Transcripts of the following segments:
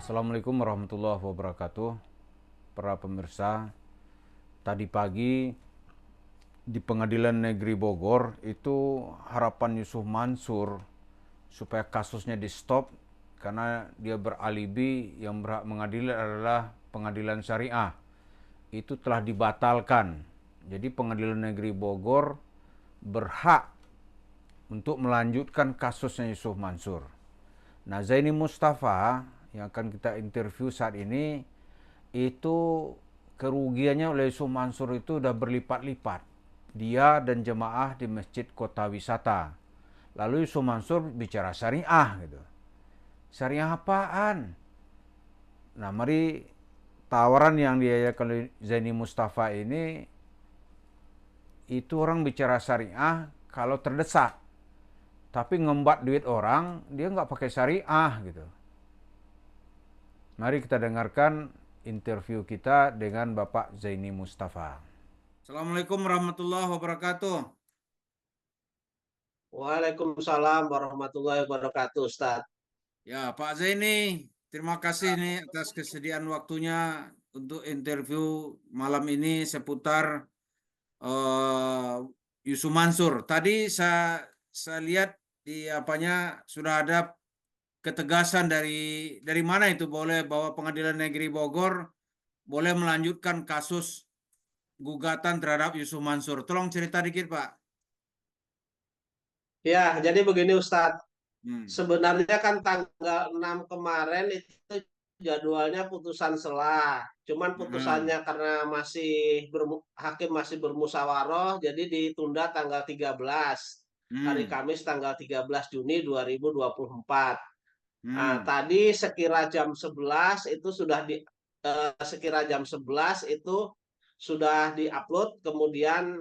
Assalamualaikum warahmatullahi wabarakatuh. Para pemirsa, tadi pagi di Pengadilan Negeri Bogor itu harapan Yusuf Mansur supaya kasusnya di stop karena dia beralibi yang berhak mengadili adalah pengadilan syariah. Itu telah dibatalkan. Jadi Pengadilan Negeri Bogor berhak untuk melanjutkan kasusnya Yusuf Mansur. Nah, Zaini Mustafa yang akan kita interview saat ini itu kerugiannya oleh Yusuf Mansur itu udah berlipat-lipat. Dia dan jemaah di Masjid Kota Wisata. Lalu Yusuf Mansur bicara syariah gitu. Syariah apaan? Nah, mari tawaran yang diajarkan oleh Zaini Mustafa ini itu orang bicara syariah kalau terdesak. Tapi ngembat duit orang, dia nggak pakai syariah gitu. Mari kita dengarkan interview kita dengan Bapak Zaini Mustafa. Assalamualaikum warahmatullahi wabarakatuh. Waalaikumsalam warahmatullahi wabarakatuh, Ustaz. Ya, Pak Zaini, terima kasih nih atas kesediaan waktunya untuk interview malam ini seputar uh, Yusuf Mansur. Tadi saya lihat di apanya sudah ada ketegasan dari mana itu boleh bahwa Pengadilan Negeri Bogor boleh melanjutkan kasus gugatan terhadap Yusuf Mansur. Tolong cerita dikit, Pak. Ya, jadi begini Ustadz. Hmm. Sebenarnya kan tanggal 6 kemarin itu jadwalnya putusan selah. Cuman Nah. putusannya karena hakim masih bermusyawarah, jadi ditunda tanggal 13. Hari Hmm. Kamis tanggal 13 Juni 2024. Nah, Hmm. tadi sekira jam 11 itu sekira jam 11 itu sudah diupload, kemudian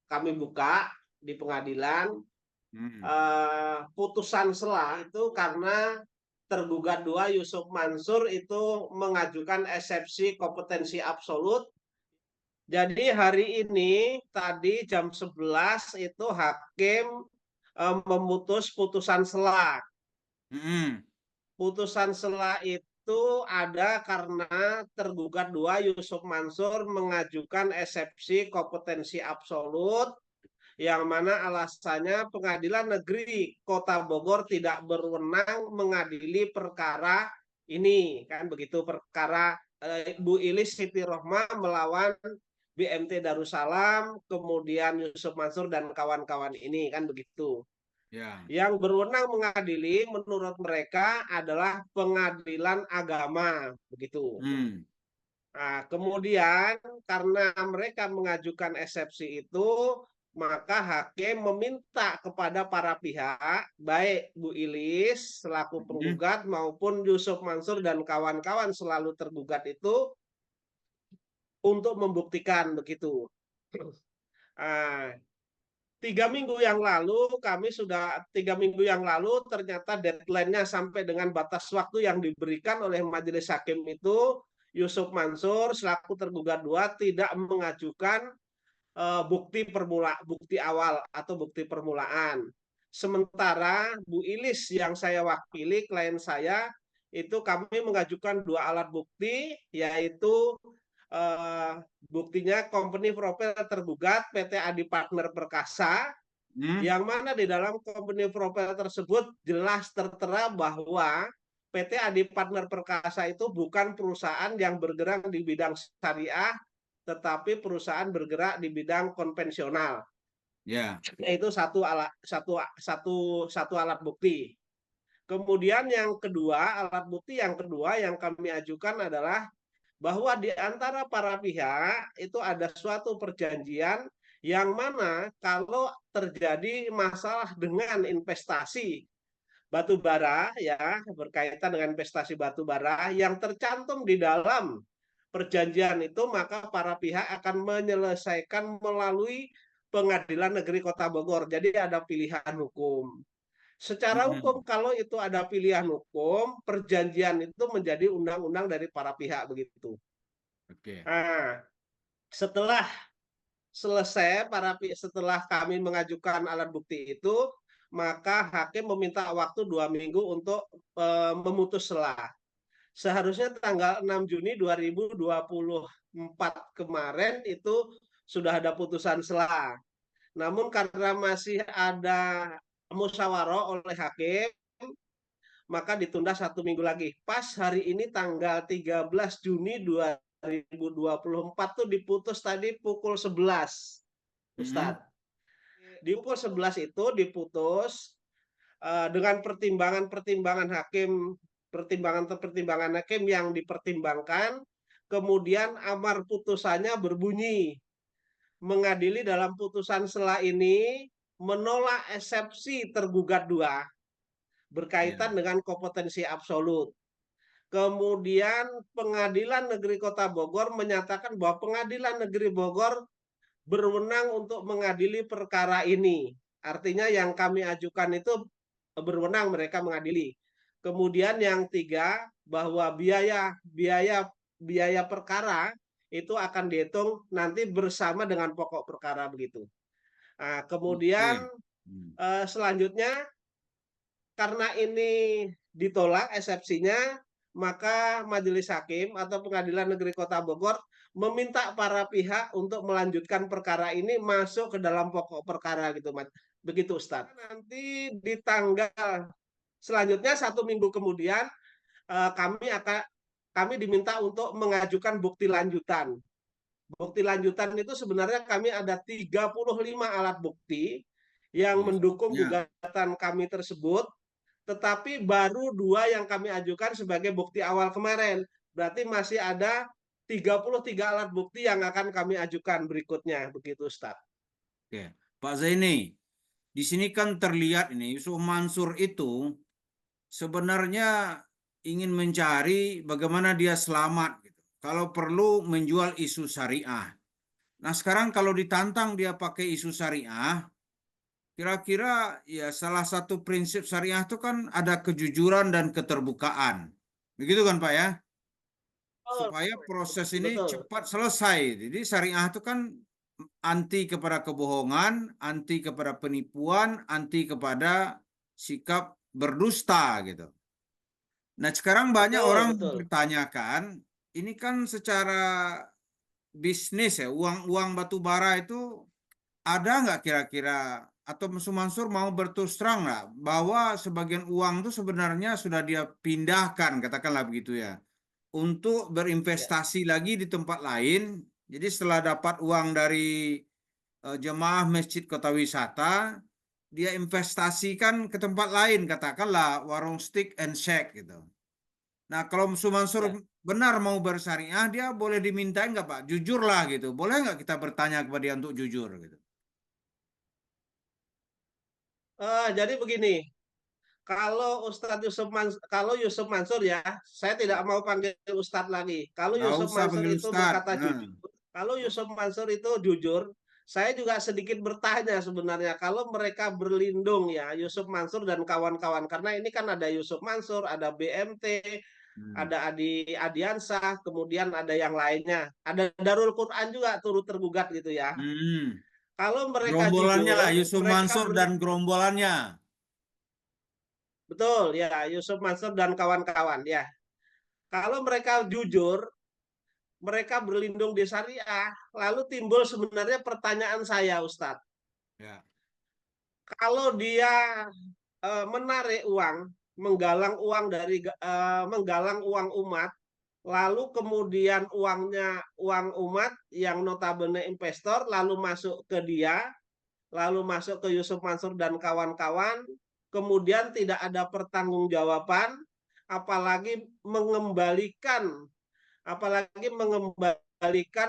kami buka di pengadilan. Hmm. Putusan selah itu karena tergugat dua Yusuf Mansur itu mengajukan eksepsi kompetensi absolut. Jadi hari ini tadi jam 11 itu hakim memutus putusan selah. Hmm. Putusan selah itu ada karena tergugat dua Yusuf Mansur mengajukan eksepsi kompetensi absolut, yang mana alasannya Pengadilan Negeri Kota Bogor tidak berwenang mengadili perkara ini, kan begitu, perkara Bu Ilis Siti Rohma melawan BMT Darussalam, kemudian Yusuf Mansur dan kawan-kawan ini, kan begitu. Ya. Yang berwenang mengadili menurut mereka adalah Pengadilan Agama, begitu. Hmm. Nah, kemudian karena mereka mengajukan eksepsi itu, maka hakim meminta kepada para pihak, baik Bu Ilis selaku Hmm. penggugat maupun Yusuf Mansur dan kawan-kawan selalu tergugat itu untuk membuktikan begitu. Nah, 3 minggu yang lalu ternyata deadline-nya sampai dengan batas waktu yang diberikan oleh majelis hakim itu, Yusuf Mansur selaku tergugat dua tidak mengajukan bukti awal atau bukti permulaan. Sementara Bu Ilis yang saya wakili, klien saya, itu kami mengajukan dua alat bukti, yaitu eh, buktinya company profile tergugat PT Adi Partner Perkasa, Hmm. yang mana di dalam company profile tersebut jelas tertera bahwa PT Adi Partner Perkasa itu bukan perusahaan yang bergerak di bidang syariah, tetapi perusahaan bergerak di bidang konvensional. Ya. Itu satu alat bukti. Kemudian alat bukti yang kedua yang kami ajukan adalah bahwa di antara para pihak itu ada suatu perjanjian yang mana kalau terjadi masalah dengan investasi batu bara, ya, berkaitan dengan investasi batu bara yang tercantum di dalam perjanjian itu, maka para pihak akan menyelesaikan melalui Pengadilan Negeri Kota Bogor. Jadi ada pilihan hukum. Secara hukum, Hmm. kalau itu ada pilihan hukum, perjanjian itu menjadi undang-undang dari para pihak begitu. Oke. Nah, setelah setelah kami mengajukan alat bukti itu, maka hakim meminta waktu 2 minggu untuk memutus selah. seharusnya tanggal 6 Juni 2024 kemarin itu sudah ada putusan sela. Namun karena masih ada musyawarah oleh hakim, maka ditunda 1 minggu lagi. Pas hari ini tanggal 13 Juni 2024 tuh diputus tadi pukul 11, Mm-mm. Ustadz. Di pukul 11 itu diputus dengan pertimbangan-pertimbangan hakim, pertimbangan-pertimbangan hakim yang dipertimbangkan, kemudian amar putusannya berbunyi, mengadili dalam putusan sela ini menolak eksepsi tergugat 2 Ya. berkaitan dengan kompetensi absolut. Kemudian Pengadilan Negeri Kota Bogor menyatakan bahwa Pengadilan Negeri Bogor berwenang untuk mengadili perkara ini. Artinya yang kami ajukan itu berwenang mereka mengadili. Kemudian yang 3, bahwa biaya biaya biaya perkara itu akan dihitung nanti bersama dengan pokok perkara begitu. Nah, kemudian Oke. Hmm. selanjutnya karena ini ditolak eksepsinya, maka Majelis Hakim atau Pengadilan Negeri Kota Bogor meminta para pihak untuk melanjutkan perkara ini masuk ke dalam pokok perkara gitu, Mas. Begitu, Ustadz. Nanti di tanggal selanjutnya 1 minggu kemudian kami diminta untuk mengajukan bukti lanjutan. Bukti lanjutan itu sebenarnya kami ada 35 alat bukti yang Yes. mendukung Ya. gugatan kami tersebut, tetapi baru 2 yang kami ajukan sebagai bukti awal kemarin. Berarti masih ada 33 alat bukti yang akan kami ajukan berikutnya, begitu Ustaz. Oke. Pak Zaini, di sini kan terlihat ini Yusuf Mansur itu sebenarnya ingin mencari bagaimana dia selamat gitu. Kalau perlu menjual isu syariah. Nah, sekarang kalau ditantang dia pakai isu syariah, kira-kira ya salah satu prinsip syariah itu kan ada kejujuran dan keterbukaan. Begitu kan Pak ya? Oh, Supaya proses ini betul. cepat selesai. Jadi syariah itu kan anti kepada kebohongan, anti kepada penipuan, anti kepada sikap berdusta gitu. Nah, sekarang banyak Betul, orang betul. mempertanyakan, ini kan secara bisnis ya, uang-uang batu bara itu ada nggak kira-kira, atau Mas Mansur mau berterus terang nggak bahwa sebagian uang itu sebenarnya sudah dia pindahkan, katakanlah begitu ya, untuk Ya. berinvestasi lagi di tempat lain. Jadi setelah dapat uang dari jemaah Masjid Kota Wisata, dia investasikan ke tempat lain, katakanlah warung steak and shake gitu. Nah, kalau Mansur Ya. benar mau bersyariah, dia boleh dimintain nggak Pak? Jujurlah gitu. Boleh nggak kita bertanya kepada dia untuk jujur gitu? Jadi begini, kalau Yusuf Mansur ya, saya tidak Ya. mau panggil Ustadz lagi. Kalau Nggak Yusuf usah Mansur panggil itu Ustad. berkata Nah. jujur, kalau Yusuf Mansur itu jujur, saya juga sedikit bertanya sebenarnya kalau mereka berlindung ya, Yusuf Mansur dan kawan-kawan, karena ini kan ada Yusuf Mansur, ada BMT, Hmm. ada Adi Adiansah, kemudian ada yang lainnya, ada Darul Quran juga turut tergugat gitu ya. Hmm. Kalau mereka Gerombolannya lah, jujur, Yusuf mereka Mansur dan gerombolannya. betul ya, Yusuf Mansur dan kawan-kawan ya. Kalau mereka jujur, mereka berlindung di syariah, lalu timbul sebenarnya pertanyaan saya, Ustadz. Ya. Kalau dia menarik uang, menggalang uang umat, lalu kemudian uang umat yang notabene investor lalu masuk ke dia, lalu masuk ke Yusuf Mansur dan kawan-kawan, kemudian tidak ada pertanggungjawaban, apalagi mengembalikan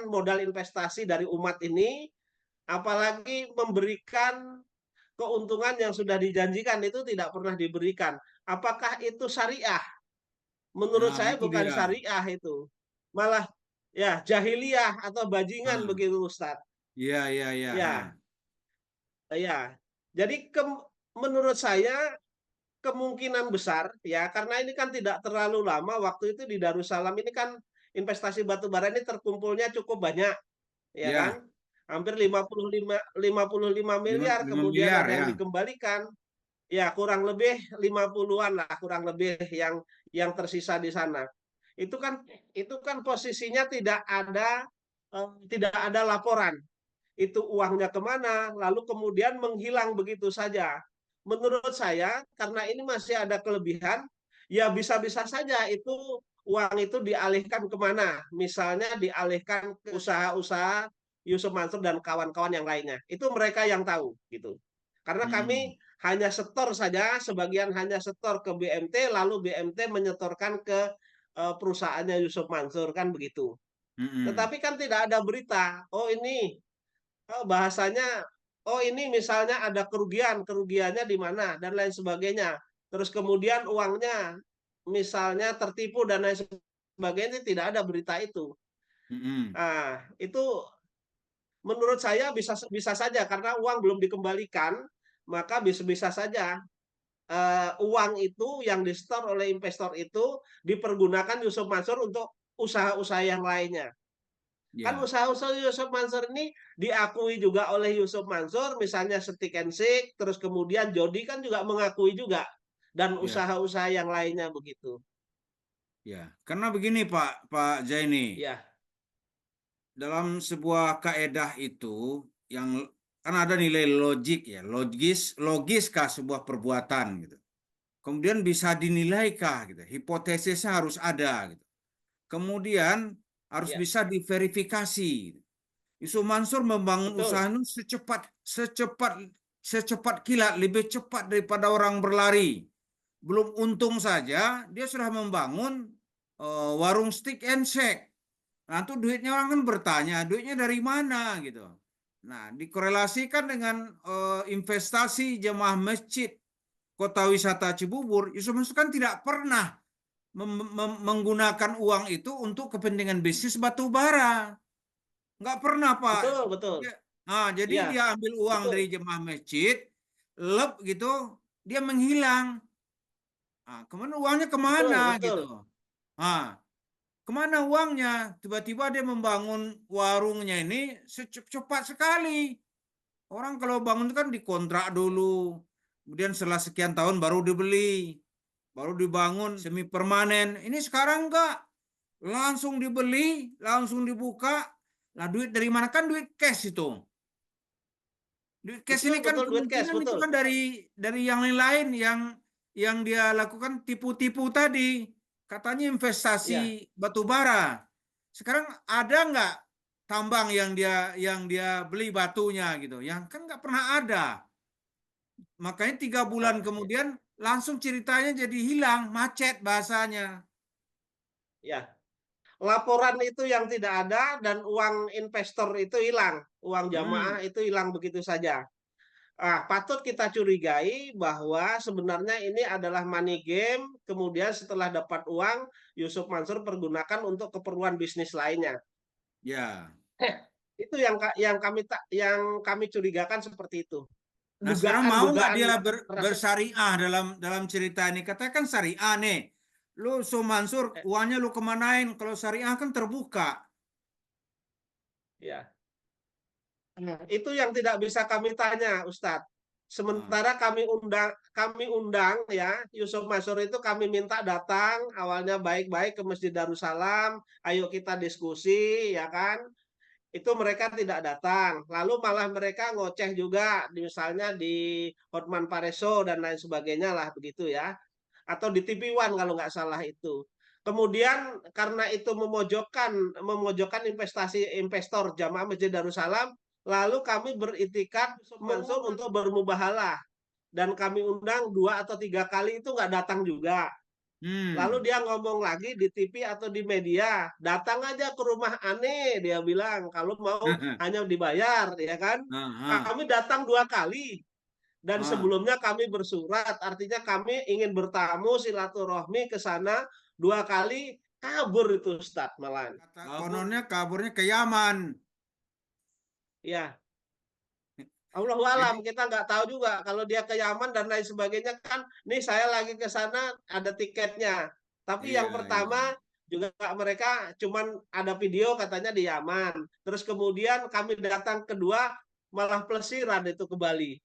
modal investasi dari umat ini, apalagi memberikan keuntungan yang sudah dijanjikan itu tidak pernah diberikan. Apakah itu syariah? Menurut Nah, saya itu bukan dia. syariah itu. Malah ya jahiliyah atau bajingan Nah, begitu Ustadz. iya, iya, iya. Ya, ya. Jadi menurut saya kemungkinan besar ya karena ini kan tidak terlalu lama waktu itu di Darussalam ini kan investasi batu bara ini terkumpulnya cukup banyak ya kan, Ya, hampir 55 lima, miliar, lima kemudian miliar ada yang ya. dikembalikan ya kurang lebih 50-an lah kurang lebih yang tersisa di sana. itu kan posisinya tidak ada laporan. Itu uangnya kemana, lalu kemudian menghilang begitu saja. Menurut saya, karena ini masih ada kelebihan, ya bisa-bisa saja itu uang itu dialihkan kemana. Misalnya dialihkan ke usaha-usaha Yusuf Mansur dan kawan-kawan yang lainnya. Itu mereka yang tahu gitu. Karena Mm-mm. kami hanya setor saja, sebagian hanya setor ke BMT, lalu BMT menyetorkan ke perusahaannya Yusuf Mansur kan begitu. Mm-mm. Tetapi kan tidak ada berita. Oh ini bahasanya, oh ini misalnya ada kerugian, kerugiannya di mana dan lain sebagainya. Terus kemudian uangnya misalnya tertipu dan lain sebagainya, tidak ada berita itu. Mm-mm. Nah, itu menurut saya bisa bisa saja karena uang belum dikembalikan, maka bisa-bisa saja uang itu yang disetor oleh investor itu dipergunakan Yusuf Mansur untuk usaha-usaha yang lainnya. Kan Ya, usaha-usaha Yusuf Mansur ini diakui juga oleh Yusuf Mansur, misalnya Stick and Shake, terus kemudian Jody kan juga mengakui juga, dan ya, usaha-usaha yang lainnya begitu. ya. Karena begini Pak Zaini, Ya, dalam sebuah kaedah itu yang kan ada nilai logik ya, logiskah sebuah perbuatan gitu. Kemudian bisa dinilai gitu. Hipotesisnya harus ada gitu. Kemudian harus ya, bisa diverifikasi gitu. Yusuf Mansur membangun betul, usaha itu secepat kilat, lebih cepat daripada orang berlari. Belum untung saja dia sudah membangun warung stick and shake. Nah, itu duitnya orang kan bertanya, duitnya dari mana gitu. Nah, dikorelasikan dengan investasi jemaah masjid Kota Wisata Cibubur, Yusuf Mansur kan tidak pernah menggunakan uang itu untuk kepentingan bisnis batu bara. Nggak pernah, Pak. betul, betul. Jadi Ya, dia ambil uang betul, dari jemaah masjid, lep gitu, dia menghilang. Kemana uangnya kemana betul, gitu? betul. Ah, Kemana uangnya? Tiba-tiba dia membangun warungnya ini cepat sekali. Orang kalau bangun itu kan dikontrak dulu. Kemudian setelah sekian tahun baru dibeli. Baru dibangun semi permanen. Ini sekarang enggak. Langsung dibeli, langsung dibuka. Lah duit dari mana kan duit cash itu. Duit cash Betul, ini kan betul, duit cash, kemungkinan itu betul. kan dari yang lain yang dia lakukan tipu-tipu tadi. Katanya investasi Ya, batu bara. Sekarang ada nggak tambang yang dia beli batunya gitu? Yang kan nggak pernah ada. Makanya 3 bulan ya, kemudian langsung ceritanya jadi hilang, macet bahasanya. ya. Laporan itu yang tidak ada dan uang investor itu hilang, uang jamaah Hmm, itu hilang begitu saja. Patut kita curigai bahwa sebenarnya ini adalah money game, kemudian setelah dapat uang, Yusuf Mansur pergunakan untuk keperluan bisnis lainnya. ya. Itu yang kami curigakan seperti itu. Nah, sekarang mau nggak Dugaan-dugaan dia rasa bersyariah dalam cerita ini? Katakan syariah nih. Lu So Mansur, uangnya lu kemanain? Kalau syariah kan terbuka. ya. Itu yang tidak bisa kami tanya, Ustadz. Ah, Sementara kami undang ya Yusuf Mansur itu kami minta datang awalnya baik-baik ke Masjid Darussalam, ayo kita diskusi ya kan. Itu mereka tidak datang. Lalu malah mereka ngoceh juga misalnya di Hotman Pareso dan lain sebagainya lah begitu ya. Atau di TV One kalau nggak salah itu. Kemudian karena itu memojokkan investasi investor jamaah Masjid Darussalam, lalu kami beritikat Mansur untuk bermubahalah dan kami undang 2 atau 3 kali itu nggak datang juga. Lalu hmm. dia ngomong lagi di TV atau di media, datang aja ke rumah Ane, dia bilang kalau mau hanya dibayar, ya kan? Ah, ah, Kami datang 2 kali dan ah. sebelumnya kami bersurat, artinya kami ingin bertamu silaturahmi ke sana 2 kali, kabur itu Ustadz malah. Kata kononnya kaburnya ke Yaman. Ya, Allahu alam, Jadi, kita nggak tahu juga kalau dia ke Yaman dan lain sebagainya kan. Nih saya lagi ke sana ada tiketnya. Tapi iya, yang iya. pertama juga mereka cuman ada video katanya di Yaman. Terus kemudian kami datang kedua malah plesiran itu ke Bali.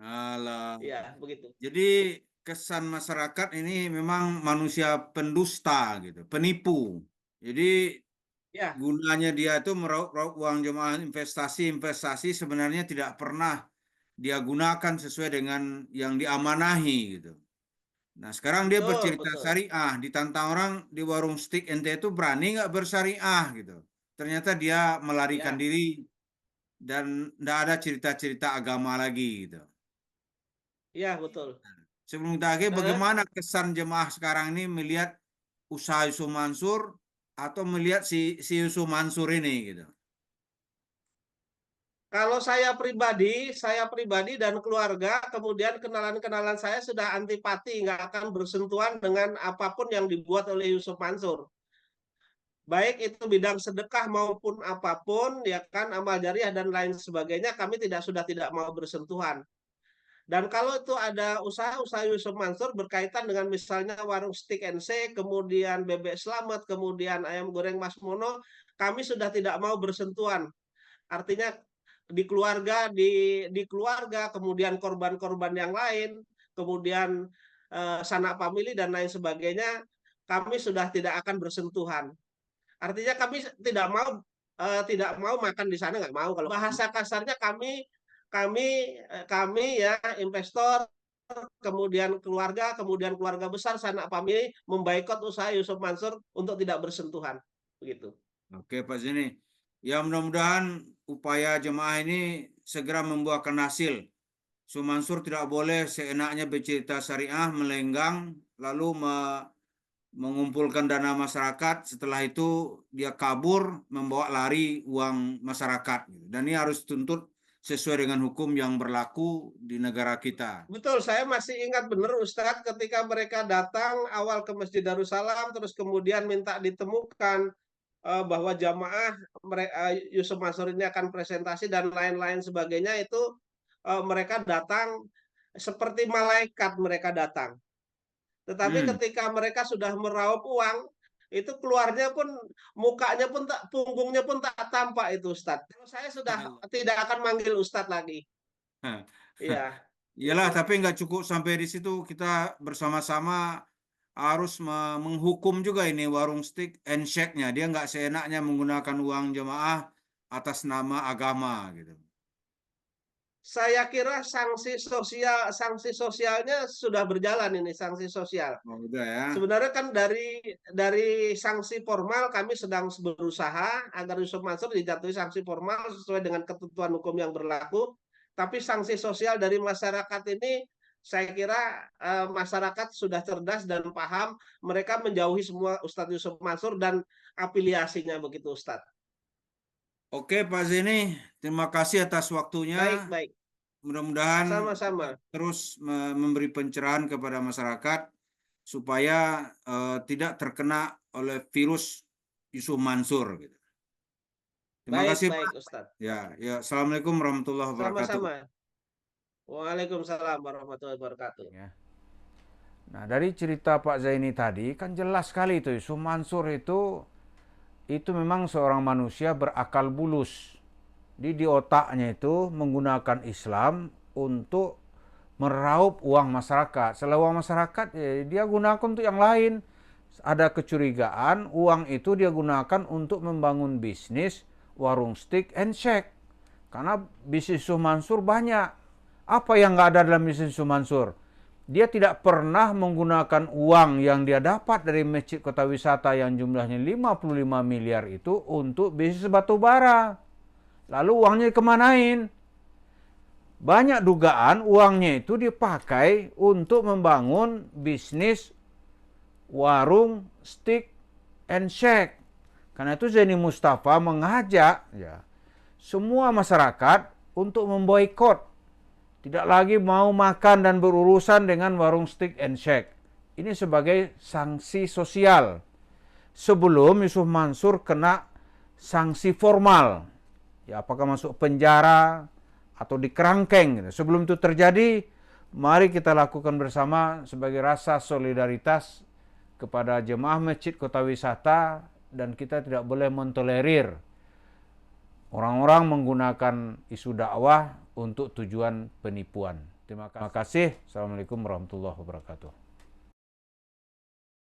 Alah. Ya, begitu. Jadi kesan masyarakat ini memang manusia pendusta gitu, penipu. Jadi Ya, gunanya dia itu meraup uang jemaah investasi sebenarnya tidak pernah dia gunakan sesuai dengan yang diamanahi gitu. Nah sekarang dia betul, bercerita betul. syariah, ditantang orang di warung stik ente itu berani nggak bersyariah gitu. Ternyata dia melarikan Ya, diri dan tidak ada cerita-cerita agama lagi gitu. ya, betul. Sebelum kita akhir, Heeh. bagaimana kesan jemaah sekarang ini melihat usaha Yusuf Mansur atau melihat si Yusuf Mansur ini gitu? Kalau saya pribadi dan keluarga, kemudian kenalan-kenalan saya sudah antipati, nggak akan bersentuhan dengan apapun yang dibuat oleh Yusuf Mansur. Baik itu bidang sedekah maupun apapun, ya kan, amal jariah dan lain sebagainya, kami sudah tidak mau bersentuhan. Dan kalau itu ada usaha-usaha Yusuf Mansur berkaitan dengan misalnya warung Stick and Shake, kemudian bebek selamat, kemudian ayam goreng Mas Mono, kami sudah tidak mau bersentuhan. Artinya di keluarga, kemudian korban-korban yang lain, kemudian sanak famili dan lain sebagainya, kami sudah tidak akan bersentuhan. Artinya kami tidak mau makan di sana, nggak mau. Kalau bahasa kasarnya kami ya investor, kemudian keluarga besar, sanak famili membaikot usaha Yusuf Mansur untuk tidak bersentuhan, begitu. Oke Pak Zini, ya mudah-mudahan upaya jemaah ini segera membuahkan hasil. Sumansur tidak boleh seenaknya bercerita syariah, melenggang, lalu mengumpulkan dana masyarakat. Setelah itu dia kabur, membawa lari uang masyarakat. Dan ini harus tuntut sesuai dengan hukum yang berlaku di negara kita. Betul, saya masih ingat benar Ustadz ketika mereka datang awal ke Masjid Darussalam, terus kemudian minta ditemukan bahwa jamaah Yusuf Mansur ini akan presentasi dan lain-lain sebagainya itu mereka datang seperti malaikat mereka datang. Tetapi Hmm. ketika mereka sudah meraup uang, itu keluarnya pun mukanya pun tak, punggungnya pun tak tampak itu Ustadz. Kalau saya sudah tidak akan manggil Ustadz lagi. Iya, Iyalah, itu. tapi nggak cukup sampai di situ. Kita bersama-sama harus menghukum juga ini warung stick and shake-nya. Dia nggak seenaknya menggunakan uang jemaah atas nama agama gitu. Saya kira sanksi sosialnya sudah berjalan ini sanksi sosial. Oh, udah ya. Sebenarnya kan dari sanksi formal kami sedang berusaha agar Yusuf Mansur dijatuhi sanksi formal sesuai dengan ketentuan hukum yang berlaku. Tapi sanksi sosial dari masyarakat ini saya kira masyarakat sudah cerdas dan paham. Mereka menjauhi semua Ustadz Yusuf Mansur dan afiliasinya begitu Ustadz. Oke Pak Zeni, terima kasih atas waktunya. Baik, baik. Mudah-mudahan kita Sama-sama. terus memberi pencerahan kepada masyarakat supaya tidak terkena oleh virus Yusuf Mansur gitu. Terima Baik, kasih Pak. baik Ustadz. Ya, ya. Assalamualaikum warahmatullahi wabarakatuh. Sama-sama. Waalaikumsalam warahmatullahi wabarakatuh. Ya. Nah, dari cerita Pak Zaini tadi kan jelas sekali itu Yusuf Mansur itu memang seorang manusia berakal bulus. Di otaknya itu menggunakan Islam untuk meraup uang masyarakat. Setelah uang masyarakat ya, dia gunakan untuk yang lain. Ada kecurigaan uang itu dia gunakan untuk membangun bisnis warung stick and shake. Karena bisnis Yusuf Mansur banyak. Apa yang nggak ada dalam bisnis Yusuf Mansur? Dia tidak pernah menggunakan uang yang dia dapat dari Masjid Kota Wisata yang jumlahnya 55 miliar itu untuk bisnis batu bara. Lalu uangnya kemanain? Banyak dugaan uangnya itu dipakai untuk membangun bisnis warung stick and shake. Karena itu Zaini Mustafa mengajak ya semua masyarakat untuk memboikot. Tidak lagi mau makan dan berurusan dengan warung stick and shake. Ini sebagai sanksi sosial. Sebelum Yusuf Mansur kena sanksi formal. Ya, apakah masuk penjara atau dikerangkeng. Sebelum itu terjadi, mari kita lakukan bersama sebagai rasa solidaritas kepada jemaah Masjid Kota Wisata dan kita tidak boleh mentolerir orang-orang menggunakan isu dakwah untuk tujuan penipuan. Terima kasih. Assalamualaikum warahmatullahi wabarakatuh.